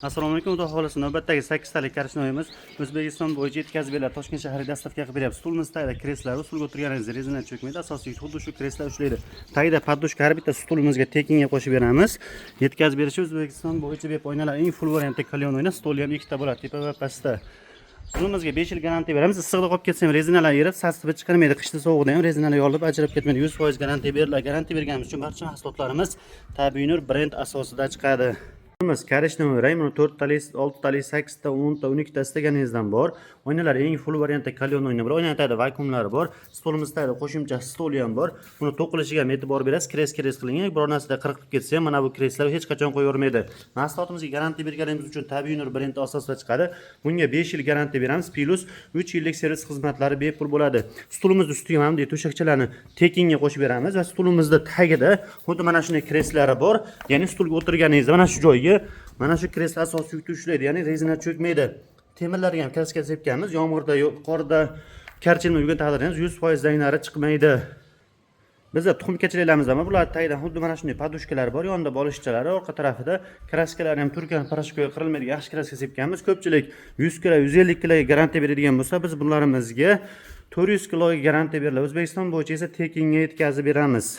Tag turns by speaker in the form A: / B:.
A: Assalomu alaykum, xudo xolasa navbatdagi 8 talik karishnoyimiz O'zbekiston bo'yicha yetkazib beriladi. Toshkent shahriga dastavka qilib beryapmiz. Stulimiz tagida kreslari, stulga o'tirganingiz rezina cho'kmaydi. Asosiy xuddi shu kreslar ushlaydi. Tagida podushka har bitta stulimizga tekinga qo'shib beramiz. Yetkazib berishi O'zbekiston bo'yicha bep o'ynalar eng full variantda kalyon o'yna. Stoli ham ikkita bo'ladi, tepa va pastda. Stulimizga 5 yil garantiya beramiz. Issiqda qolib ketsa ham rezinalar erib, sassibi chiqarmaydi. Qishda sovuqda ham rezinalar yorilib ajrab ketmaydi. 100% garantiya beriladi. Garantiya berganimiz uchun barcha mahsulotlarimiz Tabiinur brend asosida chiqadi. Karishnoy Raymond 4 tali, 6 tali, 8 ta, 10 ta, 12 ta istaganingizdan bor. Oynalar eng full variantda kalyon o'yini bor. Oynalarda vakuumlari bor. Stolimizda qo'shimcha stoli ham bor. Buni to'qilishiga ham e'tibor berasiz. Kres qiling. Biror narsada qirqib ketsa ham mana bu kreslar hech qachon qo'yavermaydi. Mahsulotimizga garantiya berganimiz uchun Tabiinur brendi asosida chiqadi. Bunga 5 yil garantiya beramiz. Plus 3 yillik servis xizmatlari bepul bo'ladi. Stulimiz ustiga ham to'shakchalarni tekinga qo'shib beramiz va stulimizda tagida xuddi mana shunday kreslari bor. Ya'ni stulga o'tirganingizda mana shu joyga mana shu kreslar asosiy yukni ushlaydi, ya'ni rezina cho'kmaydi. Temirlarga ham kraska sepganmiz. Yomg'irda, qorda, karchilmay yurgan taqdirda 100% zanglari chiqmaydi. Bizda tuxumkachiliklarimiz ham bular tagida xuddi mana shunday podushkalar bor, yonida bolishchalari, orqa tarafida kraskalari ham turkan parashkoga qirilmaydigan yaxshi kraska sepganmiz. Ko'pchilik 100 kg, 150 kg garantiya beradigan bo'lsa, biz bunlarimizga 400 kg garantiya beriladi. O'zbekiston bo'yicha esa tekinga yetkazib beramiz.